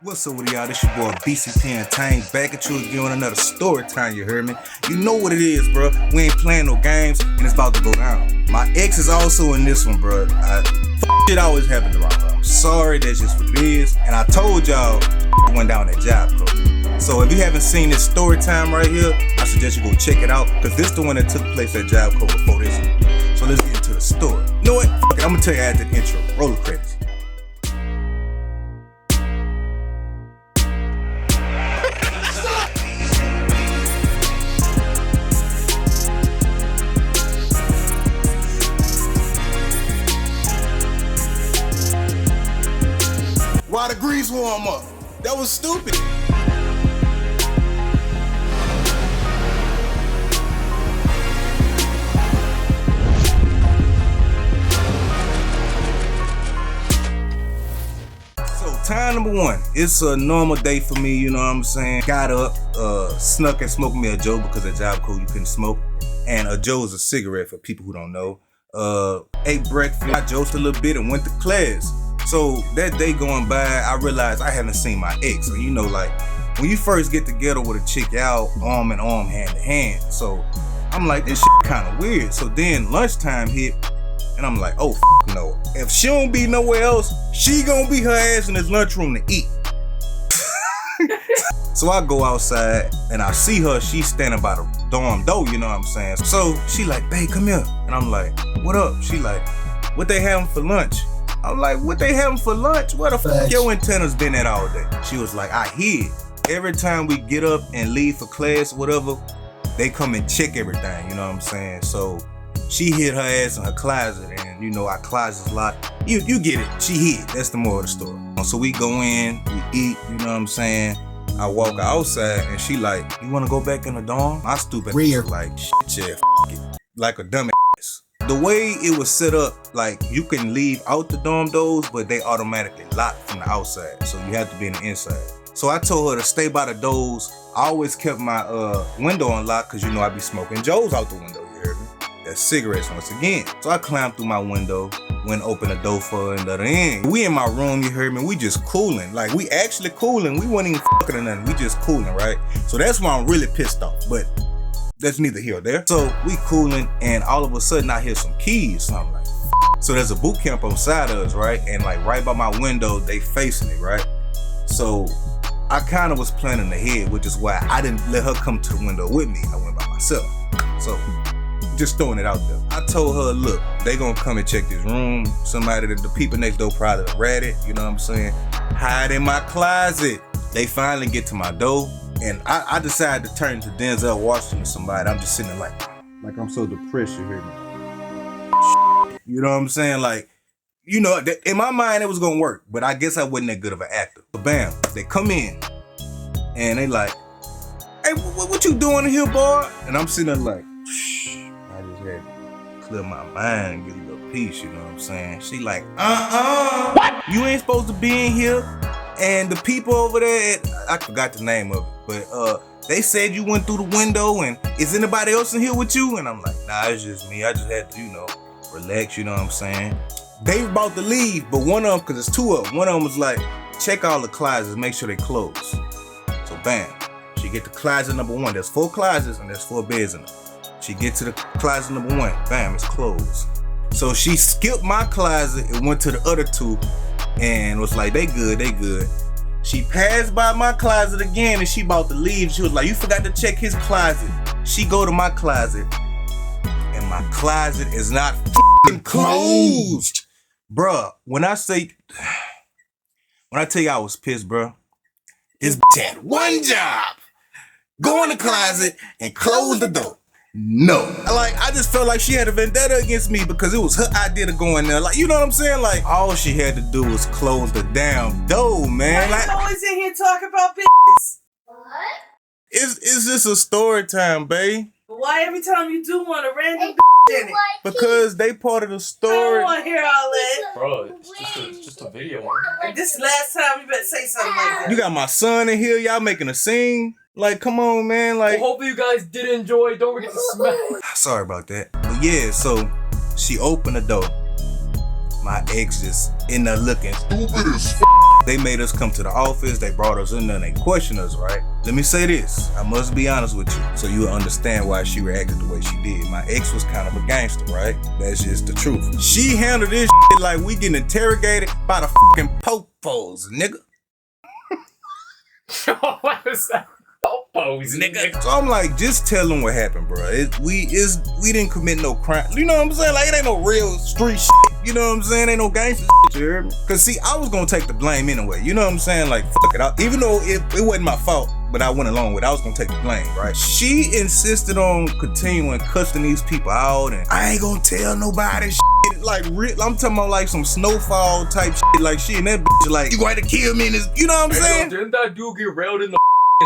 What's up with y'all? This your boy BCP Intro, back at you again with another story time, you heard me? You know what it is, bro. We ain't playing no games, and it's about to go down. My ex is also in this one, bro. Shit always happens around her. I'm sorry, that's just what it is. And I told y'all, it went down that job code. So if you haven't seen this story time right here, I suggest you go check it out, because this is the one that took place at job code before this one. So let's get into the story. You know what? Fuck it, I'm gonna tell you after the intro. Roll the credits. Why the grease warm up? That was stupid. So time number one, it's a normal day for me, you know what I'm saying? Got up, snuck and smoked me a Joe because at job code you couldn't smoke. And a Joe is a cigarette for people who don't know. Ate breakfast, I joked a little bit and went to class. So that day going by, I realized I haven't seen my ex. And you know, like, when you first get together with a chick, y'all arm in arm, hand to hand. So I'm like, this shit kind of weird. So then lunchtime hit, and I'm like, oh, no. If she don't be nowhere else, she gonna be her ass in this lunchroom to eat. So I go outside, and I see her, she's standing by the dorm door, you know what I'm saying? So she like, babe, come here. And I'm like, what up? She like, what they having for lunch? I'm like, what they having for lunch? Where the fuck your antennas been at all day? She was like, I hear. Every time we get up and leave for class, whatever, they come and check everything, you know what I'm saying? So she hid her ass in her closet, and you know our closet's locked. You get it, she hid. That's the moral of the story. So we go in, we eat, you know what I'm saying? I walk outside, and she like, you wanna go back in the dorm? My stupid ass like, shit, yeah, f it. Like a dumbass. The way it was set up, like, you can leave out the dorm doors, but they automatically lock from the outside, so you have to be in the inside. So I told her to stay by the doors. I always kept my window unlocked, because you know I be smoking Joes out the window, you heard me? That's cigarettes once again. So I climbed through my window, went open the door for her and let her in. We in my room, you heard me? We just cooling. Like, we actually cooling. We wasn't even fucking or nothing. We just cooling, right? So that's why I'm really pissed off, but that's neither here or there. So we cooling, and all of a sudden I hear some keys. So I'm like, so there's a boot camp on side of us, right? And like right by my window, they facing it, right? So I kind of was planning ahead, which is why I didn't let her come to the window with me. I went by myself. So just throwing it out there. I told her, look, they gonna come and check this room. Somebody that the people next door probably read it, you know what I'm saying? Hide in my closet. They finally get to my door. And I decided to turn to Denzel Washington or somebody. I'm just sitting there like I'm so depressed, you hear me? You know what I'm saying? Like, you know, in my mind it was gonna work, but I guess I wasn't that good of an actor. But bam, they come in, and they like, hey, what you doing in here, boy? And I'm sitting there like, I just had to clear my mind, get a little peace, you know what I'm saying? She like, what? You ain't supposed to be in here. And the people over there, I forgot the name of it, but they said you went through the window, and is anybody else in here with you? And I'm like, nah, it's just me. I just had to, you know, relax, you know what I'm saying? They about to leave, but one of them, because it's two of them, one of them was like, check all the closets, make sure they close. So bam, she get to closet number one. There's 4 closets, and there's 4 beds in them. She get to the closet number 1, bam, it's closed. So she skipped my closet and went to the other 2, and was like, they good, they good. She passed by my closet again, and she about to leave. She was like, you forgot to check his closet. She go to my closet, and my closet is not f***ing closed. Bruh, when I tell you I was pissed, bruh, this bitch had one job. Go in the closet and close the door. No. Like, I just felt like she had a vendetta against me because it was her idea to go in there. Like, you know what I'm saying? Like, all she had to do was close the damn door, man. Why you always in here talking about business? What? Is this a story time, babe? Why every time you do want a random in it? Because they part of the I story. don't want to hear all that. Bro, it's just a video one. And this is the last time you better say something like that. You got my son in here, y'all making a scene. Like, come on, man. Like, Well, hopefully you guys did enjoy. Don't forget to smash. sorry about that. But yeah, so she opened the door. My ex just in there looking stupid as f***. They made us come to the office. They brought us in there and they questioned us, right? Let me say this. I must be honest with you so you'll understand why she reacted the way she did. My ex was kind of a gangster, right? That's just the truth. She handled this shit like we getting interrogated by the fucking popos, nigga. What was that? Popos, nigga. So I'm like, just tell them what happened, bro. We didn't commit no crime. You know what I'm saying? Like, it ain't no real street shit. You know what I'm saying? Ain't no gangster shit, you heard me? Cause see, I was gonna take the blame anyway. You know what I'm saying? Like, fuck it. Even though it wasn't my fault, but I went along with it. I was gonna take the blame, right? She insisted on continuing cussing these people out, and I ain't gonna tell nobody shit. Like, I'm talking about like some Snowfall type shit. Like, she and that bitch like, you going to kill me in this, you know what I'm saying? Didn't that dude get railed in the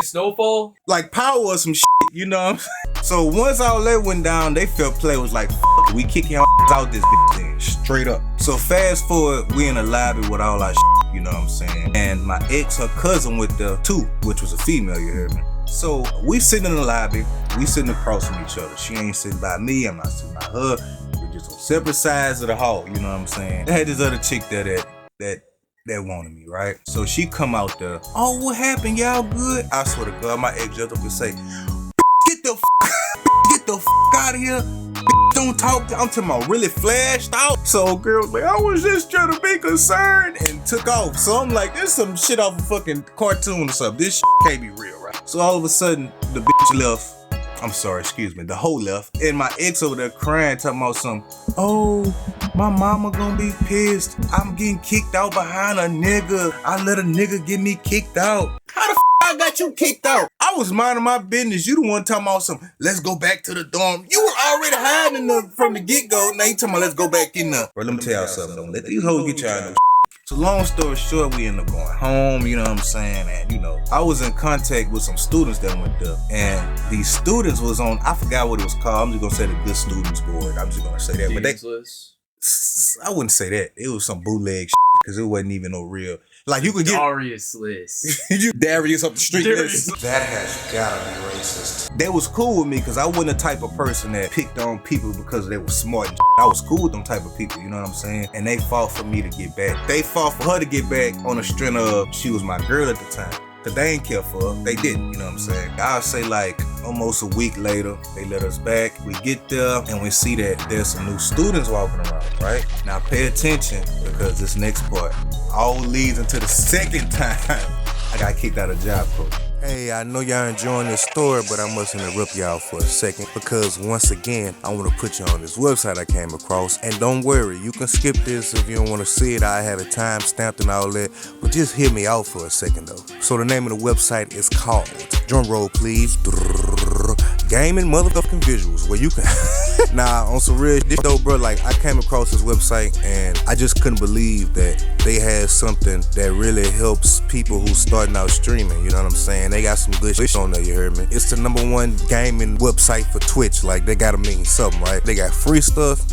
Snowfall? Like, power or some shit, you know what I'm saying? So once all that went down, they felt play was like, f we kick your out this bitch thing, straight up. So fast forward, we in the lobby with all our shit, you know what I'm saying? And my ex, her cousin with the two, which was a female, you heard me? So we sitting in the lobby, we sitting across from each other. She ain't sitting by me, I'm not sitting by her. We're just on separate sides of the hall, you know what I'm saying? I had this other chick there that wanted me, right? So she come out there, oh, what happened? Y'all good? I swear to God, my ex just up and say, get the out of here. Don't talk to, I'm talking about really flashed out. So girl was like, I was just trying to be concerned and took off. So I'm like, this some shit off a fucking cartoon or something. This shit can't be real, right? So all of a sudden, the bitch left. I'm sorry, excuse me, the hoe left. And my ex over there crying, talking about some, oh, my mama gonna be pissed. I'm getting kicked out behind a nigga. I let a nigga get me kicked out. How the I got you kicked out? I was minding my business. You the one talking about some, let's go back to the dorm. You were already hiding from the get-go. Now you talking about let's go back in there. Bro, let me tell y'all something. Don't let these hoes get y'all no. So long story short, we end up going home, you know what I'm saying? And you know, I was in contact with some students that went there. And these students was on, I forgot what it was called. I'm just gonna say the Good Students Board. I'm just gonna say that. But I wouldn't say that. It was some bootleg shit, because it wasn't even no real. Like you could get Darius list. you Darius up the street Darius. list. That has gotta be racist. They was cool with me because I wasn't the type of person that picked on people because they were smart and shit. I was cool with them type of people, you know what I'm saying? And they fought for me to get back. They fought for her to get back on the strength of she was my girl at the time. Cause they ain't care for her. They didn't, you know what I'm saying? I'll say like almost a week later, they let us back. We get there and we see that there's some new students walking around, right? Now pay attention because this next part all leads into the second time I got kicked out of job coach. Hey, I know y'all enjoying this story, but I must interrupt y'all for a second because once again, I want to put you on this website I came across. And don't worry, you can skip this if you don't want to see it. I have it time stamped and all that, but just hear me out for a second though. So the name of the website is called, drum roll please, Gaming Motherfucking Visuals, where you can nah, on some real shit though, bro, like I came across this website and I just couldn't believe that they had something that really helps people who starting out streaming, you know what I'm saying? They got some good shit on there, you heard me? It's the #1 gaming website for Twitch, like they gotta mean something, right? They got free stuff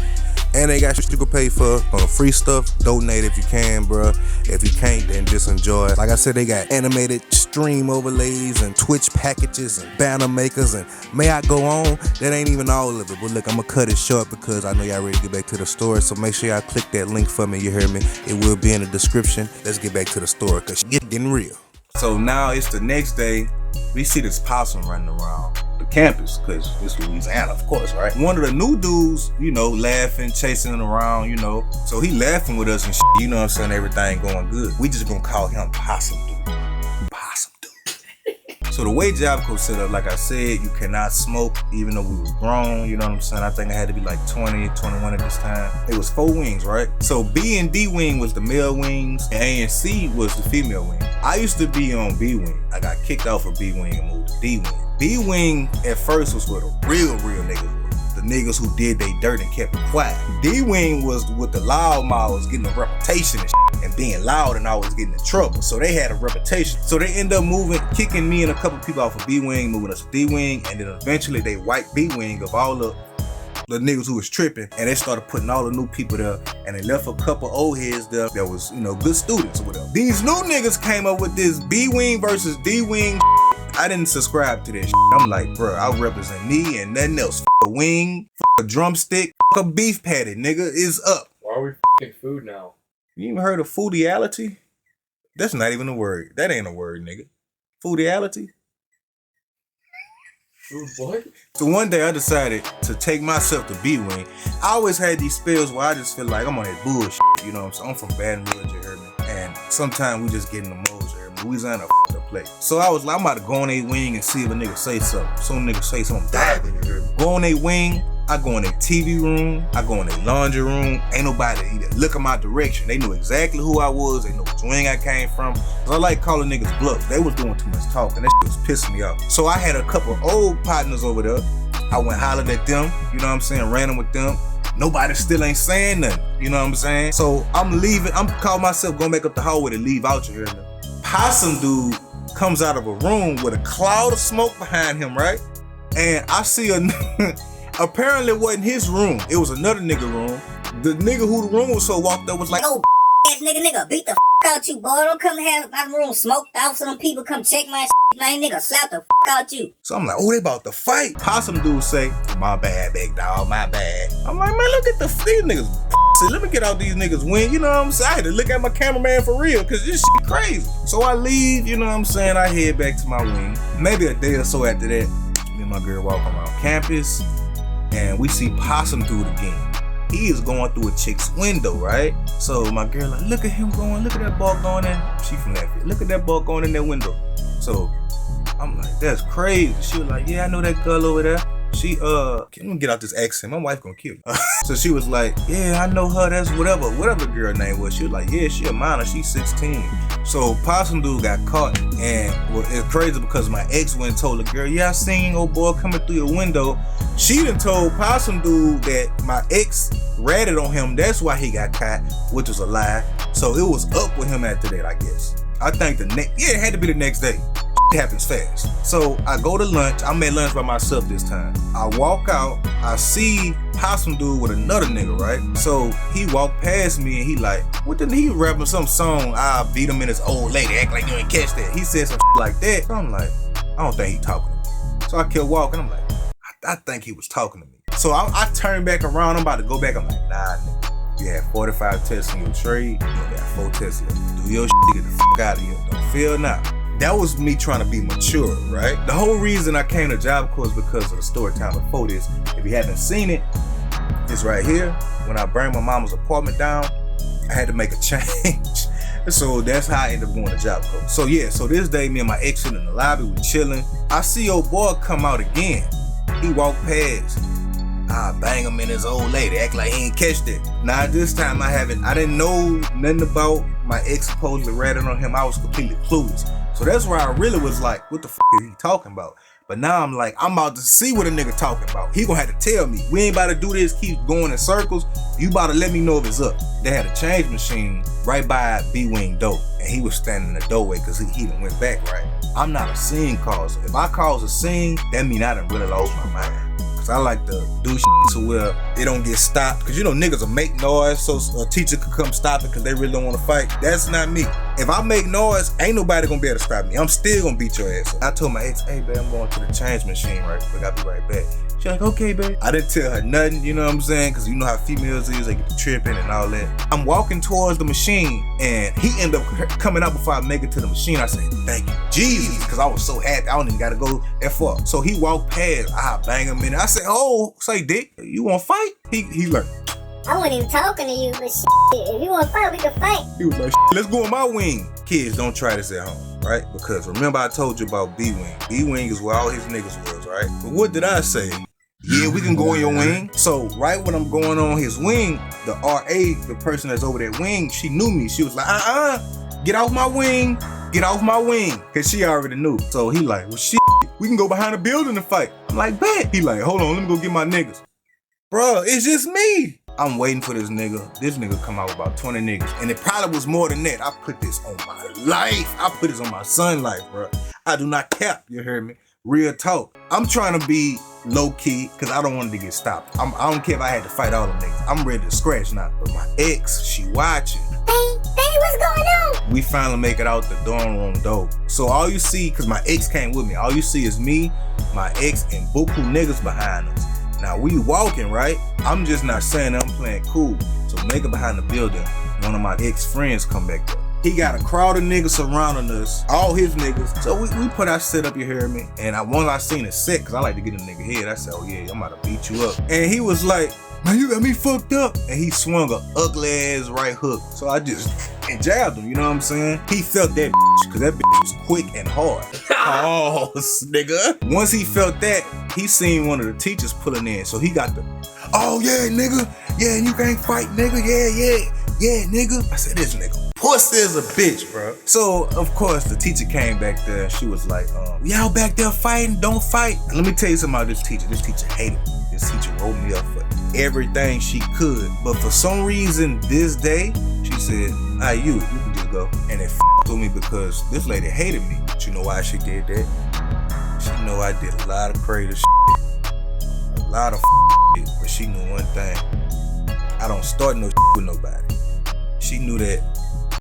and they got shit you can pay for. On the free stuff, donate if you can, bro. If you can't, then just enjoy it. Like I said, they got animated stream overlays and Twitch packages and banner makers, and may I go on? That ain't even all of it. But look, I'm gonna cut it short because I know y'all ready to get back to the story. So make sure y'all click that link for me, you heard me? It will be in the description. Let's get back to the story because shit getting real. So now it's the next day. We see this possum running around the campus because it's Louisiana, of course, right? One of the new dudes, you know, laughing, chasing it around, you know. So he laughing with us and shit, you know what I'm saying? Everything going good. We just gonna call him Possum Dude. Possum Dude. So the way Job Coach set up, like I said, you cannot smoke even though we was grown, you know what I'm saying? I think I had to be like 20, 21 at this time. It was 4 wings, right? So B and D wing was the male wings and A and C was the female wing. I used to be on B wing. I got kicked off of B wing and moved to D wing. B wing at first was where the real niggas were. The niggas who did they dirt and kept it quiet. D wing was with the loud mouths getting a reputation and shit, and being loud and always getting in trouble. So they had a reputation. So they end up kicking me and a couple people off of B wing, moving us to D wing, and then eventually they wiped B wing of all the niggas who was tripping, and they started putting all the new people there, and they left a couple old heads there that was, you know, good students or whatever. These new niggas came up with this B wing versus D wing. I didn't subscribe to that shit. I'm like, bro, I represent me and nothing else. F a wing, f a drumstick, f a beef patty, nigga, is up. Why are we f***ing food now? You even heard of foodiality? That's not even a word. That ain't a word, nigga. Foodiality? What? So one day I decided to take myself to B-Wing. I always had these spells where I just feel like I'm on that bullshit, you know what I'm saying? I'm from Baton Rouge, you heard me? And sometimes we just get in the modes, you heard me? Louisiana a place. So I was like, I'm about to go on a wing and see if a nigga say something. Some nigga say something, dive in it, you heard me? Go on a wing, I go in a TV room, I go in a laundry room. Ain't nobody either look in my direction. They knew exactly who I was. They knew which wing I came from. Cause I like calling niggas bluff. They was doing too much talking. That shit was pissing me off. So I had a couple of old partners over there. I went hollered at them, you know what I'm saying, ran them with them. Nobody still ain't saying nothing, you know what I'm saying? So I'm leaving, I'm calling myself going back up the hallway to leave out here. Possum dude comes out of a room with a cloud of smoke behind him, right? And I see a apparently it wasn't his room. It was another nigga room. The nigga who the room was so walked up was like, "Oh, ass nigga, beat the out you, boy. Don't come have my room smoked out so them people come check my shit, man. Nigga, slap the out you." So I'm like, oh, they about to fight. Possum dude say, my bad, big dog, my bad. I'm like, man, look at these niggas. Let me get out these niggas win. You know what I'm saying? I had to look at my cameraman for real, cause this shit crazy. So I leave, you know what I'm saying? I head back to my wing. Maybe a day or so after that, me and my girl walk around campus, and we see Possum dude again. He is going through a chick's window, right? So my girl like, look at him going, look at that ball going in. She from Lafayette. Look at that ball going in that window. So I'm like, that's crazy. She was like, yeah, I know that girl over there. She, can we get out this accent? My wife gonna kill me. So she was like, yeah, I know her. That's whatever the girl name was. She was like, yeah, she a minor. She's 16. So Possum dude got caught, and well, it's crazy because my ex went and told the girl, yeah, I seen old boy coming through your window. She done told Possum dude that my ex ratted on him. That's why he got caught, which was a lie. So it was up with him after that, I guess. I think it had to be the next day. It happens fast. So I go to lunch. I'm at lunch by myself this time. I walk out. I see Possum dude with another nigga, right? So he walked past me and he like, what the he rapping some song? I beat him in his old lady. Act like you ain't catch that. He said some like that. So I'm like, I don't think he talking to me. So I kept walking. I'm like, I think he was talking to me. So I turned back around. I'm about to go back. I'm like, nah, nigga. You had 45 tests in your trade. You got 4 tests left. Do your shit. Get the fuck out of here. Don't feel now. That was me trying to be mature, right? The whole reason I came to Job Corps was because of the story time before this. If you haven't seen it, it's right here. When I burned my mama's apartment down, I had to make a change. So that's how I ended up going to Job Corps. So yeah, so this day, me and my ex sitting in the lobby, we chilling. I see old boy come out again. He walked past. I bang him in his old lady, act like he ain't catch that. Now this time I didn't know nothing about my ex supposedly ratting on him. I was completely clueless. So that's where I really was like, what the f is he talking about? But now I'm like, I'm about to see what a nigga talking about. He gonna have to tell me. We ain't about to do this, keep going in circles. You about to let me know if it's up. They had a change machine right by B-Wing door. And he was standing in the doorway because he done went back, right? I'm not a scene causer. If I cause a scene, that mean I done really lost my mind. I like to do shit to where it don't get stopped. Cause you know niggas will make noise so a teacher could come stop it cause they really don't want to fight. That's not me. If I make noise, ain't nobody gonna be able to stop me. I'm still gonna beat your ass up. I told my ex, hey babe, I'm going to the change machine right quick. I'll be right back. She like, okay babe. I didn't tell her nothing, you know what I'm saying? Cause you know how females is, they get to tripping and all that. I'm walking towards the machine and he ended up coming out before I make it to the machine. I said, thank you, Jesus. Cause I was so happy. I don't even gotta go that far. So he walked past, I bang him in it. I said, oh, say dick, you wanna fight? He like, I wasn't even talking to you, but shit, if you wanna fight, we can fight. He was like, let's go on my wing. Kids, don't try this at home, right? Because remember I told you about B-Wing. B-Wing is where all his niggas was, right? But what did I say? Yeah, we can go on your wing. So right when I'm going on his wing, the RA, the person that's over that wing, she knew me. She was like, get off my wing. Get off my wing. Cause she already knew. So he like, well shit, we can go behind the building and fight. I'm like, bet. He like, hold on, let me go get my niggas. Bruh, it's just me. I'm waiting for this nigga. This nigga come out with about 20 niggas. And it probably was more than that. I put this on my life. I put this on my son's life, bruh. I do not cap, you heard me? Real talk. I'm trying to be low key because I don't want it to get stopped. I don't care if I had to fight all them niggas. I'm ready to scratch now. But my ex, she watching. Hey, what's going on? We finally make it out the dorm room door. So all you see, cause my ex came with me, all you see is me, my ex, and buku niggas behind us. Now we walking, right? I'm just not saying that I'm playing cool. So nigga behind the building, one of my ex friends come back there. He got a crowd of niggas surrounding us, all his niggas. So we put our set up, you hear me? And once I seen it set, cause I like to get in a nigga head, I said, oh yeah, I'm about to beat you up. And he was like, man, you got me fucked up. And he swung a ugly ass right hook. So I just jabbed him, you know what I'm saying? He felt that cause that was quick and hard. Oh, nigga. Once he felt that, he seen one of the teachers pulling in. So he got the, oh yeah, nigga. Yeah, you can't fight, nigga. Yeah, nigga. I said, this nigga pussy is a bitch, bro. So, of course, the teacher came back there and she was like, y'all back there fighting, don't fight. And let me tell you something about this teacher. This teacher hated me. This teacher wrote me up for everything she could. But for some reason, this day, she said, you can just go. And it with me because this lady hated me. But you know why she did that? She know I did a lot of crazy shit. A lot of shit. But she knew one thing. I don't start no shit with nobody. She knew that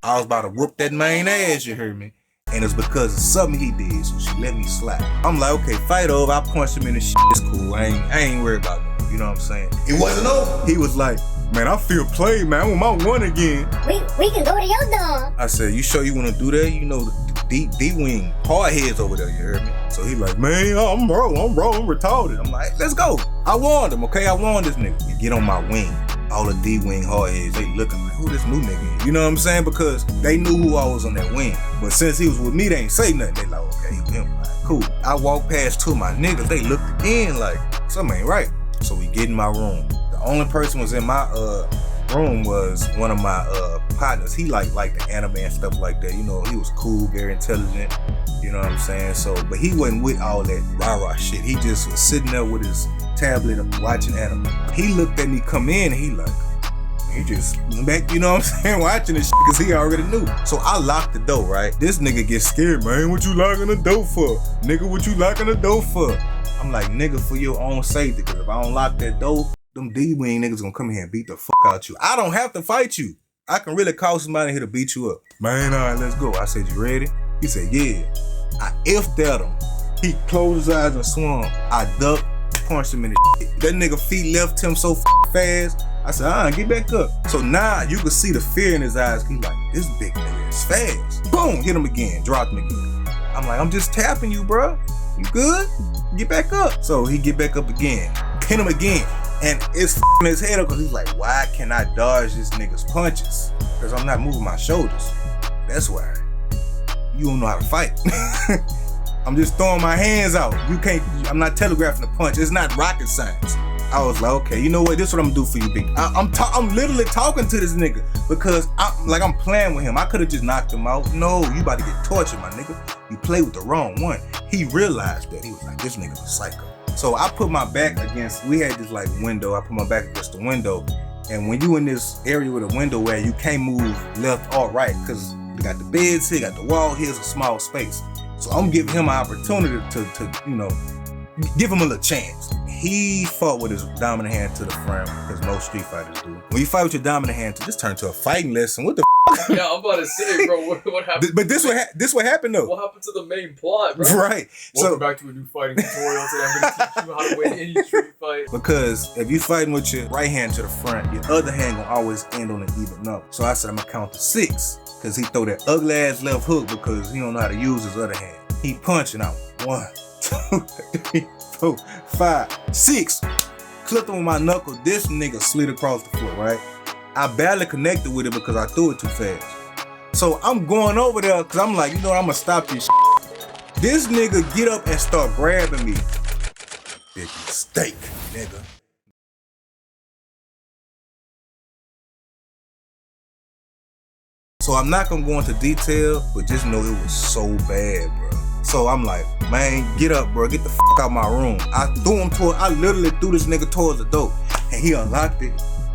I was about to whoop that man ass, you heard me? And it's because of something he did, so she let me slide. I'm like, okay, fight over. I punched him in the shit. It's cool. I ain't worried about it. You know what I'm saying? It wasn't over. He was like, man, I feel played, man. I want my one again. We can go to your dorm. I said, you sure you want to do that? You know, the D-wing hard heads over there, you heard me? So he like, man, I'm retarded. I'm like, let's go. I warned him, okay? I warned this nigga. You get on my wing. All the D-wing hard heads, they looking like, who this new nigga is? You know what I'm saying? Because they knew who I was on that wing. But since he was with me, they ain't say nothing. They like, okay, him, like, cool. I walked past two of my niggas. They looked again like, something ain't right. So we get in my room. The only person was in my room was one of my partners. He like the anime and stuff like that. You know, he was cool, very intelligent. You know what I'm saying? So, but he wasn't with all that rah-rah shit. He just was sitting there with his tablet watching anime. He looked at me come in and he just back, you know what I'm saying, watching this shit because he already knew. So I locked the door, right? This nigga gets scared, man. What you locking the door for? Nigga, what you locking the door for? I'm like, nigga, for your own safety, because if I don't lock that door, them D-wing niggas gonna come here and beat the fuck out you. I don't have to fight you. I can really call somebody here to beat you up. Man, all right, let's go. I said, you ready? He said, yeah. I effed at him. He closed his eyes and swung. I ducked, punched him in the shit. That nigga feet left him so fast. I said, get back up. So now you can see the fear in his eyes. He like, this big nigga is fast. Boom, hit him again, dropped him again. I'm like, I'm just tapping you, bro. You good? Get back up. So he get back up again, pin him again. And it's f***ing his head up because he's like, why can I dodge this nigga's punches? Because I'm not moving my shoulders. That's why. You don't know how to fight. I'm just throwing my hands out. I'm not telegraphing the punch. It's not rocket science. I was like, okay, you know what? This is what I'm gonna do for you, big. I'm literally talking to this nigga because I'm playing with him. I could have just knocked him out. No, you about to get tortured, my nigga. You play with the wrong one. He realized that. He was like, this nigga's a psycho. So I put my back against, we had this like window. I put my back against the window. And when you in this area with a window where you can't move left or right, because you got the beds here, got the wall here, it's a small space. So I'm giving him an opportunity to you know, give him a little chance. He fought with his dominant hand to the front, because most street fighters do. When you fight with your dominant hand, this turned to a fighting lesson. What the Yeah, I'm about to say, bro, what happened? But this what happened though. What happened to the main plot, bro? Right. Welcome back to a new fighting tutorial today. I'm gonna teach you how to win any street fight. Because if you fighting with your right hand to the front, your other hand gonna always end on an even number. So I said I'm gonna count to 6, because he throw that ugly ass left hook because he don't know how to use his other hand. He punching out 1, 2, 3, 4, 5, 6. Clipped him with my knuckle. This nigga slid across the floor, right? I barely connected with it because I threw it too fast. So I'm going over there because I'm like, you know what, I'm gonna stop this shit. This nigga get up and start grabbing me. Big mistake, nigga. So I'm not gonna go into detail, but just know it was so bad, bro. So I'm like, man, get up, bro. Get the fuck out my room. I literally threw this nigga towards the door. And he unlocked it,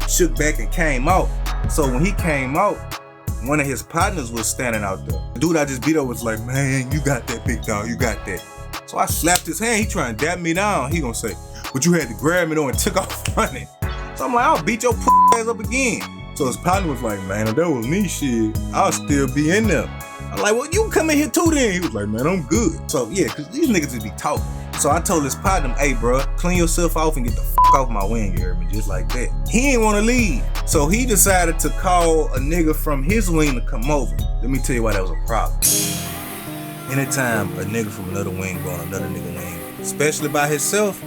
shook back and came out. So when he came out, one of his partners was standing out there. The dude I just beat up was like, man, you got that, big dog, you got that. So I slapped his hand. He trying to dap me down. He gonna say, but you had to grab me though and took off running. So I'm like, I'll beat your ass up again. So his partner was like, man, if that was me, shit, I'll still be in there. I'm like, well, you come in here too then. He was like, man, I'm good. So yeah, because these niggas just be talking. So I told his partner, hey bro, clean yourself off and get the off my wing, you heard me? Just like that. He ain't wanna leave. So he decided to call a nigga from his wing to come over. Let me tell you why that was a problem. Anytime a nigga from another wing go on another nigga wing, especially by himself,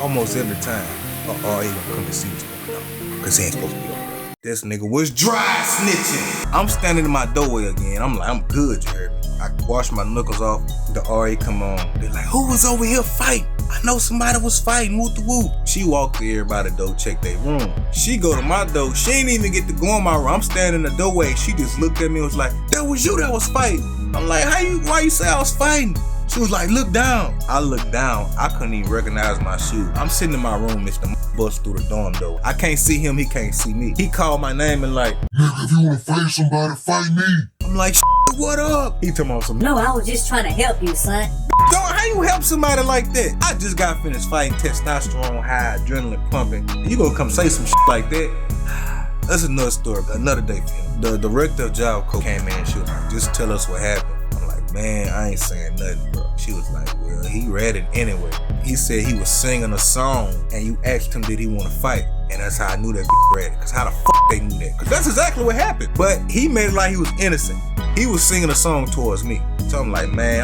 almost every time, or he gonna come to see what's going on. Cause he ain't supposed to be over there. This nigga was dry snitching. I'm standing in my doorway again. I'm like, I'm good, you heard me? I wash my knuckles off. The RA come on. They're like, who was over here fighting? I know somebody was fighting, whoop the whoop. She walked to everybody door, check their room. She go to my door. She ain't even get to go in my room. I'm standing in the doorway. She just looked at me and was like, that was you that was fighting. I'm like, why you say I was fighting? She was like, look down. I looked down. I couldn't even recognize my shoe. I'm sitting in my room. It's the bust through the dorm door. I can't see him. He can't see me. He called my name and like, nigga, if you want to fight somebody, fight me. I'm like, what up? He told me some. No, I was just trying to help you, son. How you help somebody like that? I just got finished fighting, testosterone high, adrenaline pumping. You gonna come say some like that? That's another story, another day for him. The director of Job Corps came in and she was like, just tell us what happened. I'm like, man, I ain't saying nothing, bro. She was like, well, he read it anyway. He said he was singing a song and you asked him, did he want to fight? And that's how I knew that read it. Cause how the fuck they knew that? Cause that's exactly what happened. But he made it like he was innocent. He was singing a song towards me. So I'm like, man,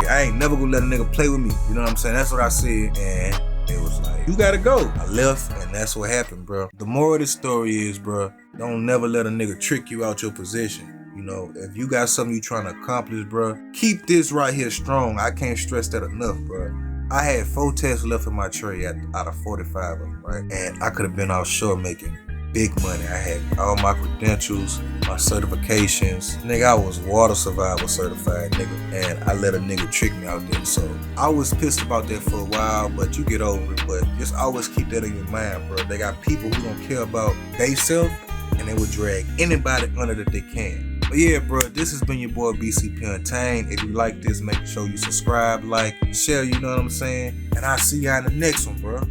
I ain't never gonna let a nigga play with me. You know what I'm saying? That's what I said. And it was like, you gotta go. I left and that's what happened, bro. The moral of this story is, bro, don't never let a nigga trick you out your position. You know, if you got something you trying to accomplish, bro, keep this right here strong. I can't stress that enough, bro. I had 4 tests left in my tray out of 45 of them, right? And I could have been offshore making big money. I had all my credentials, my certifications. Nigga, I was water survival certified, nigga. And I let a nigga trick me out there. So I was pissed about that for a while, but you get over it. But just always keep that in your mind, bro. They got people who don't care about theyself and they will drag anybody under that they can. But yeah, bro, this has been your boy BCP Untamed. If you like this, make sure you subscribe, like, share, you know what I'm saying? And I'll see y'all in the next one, bro.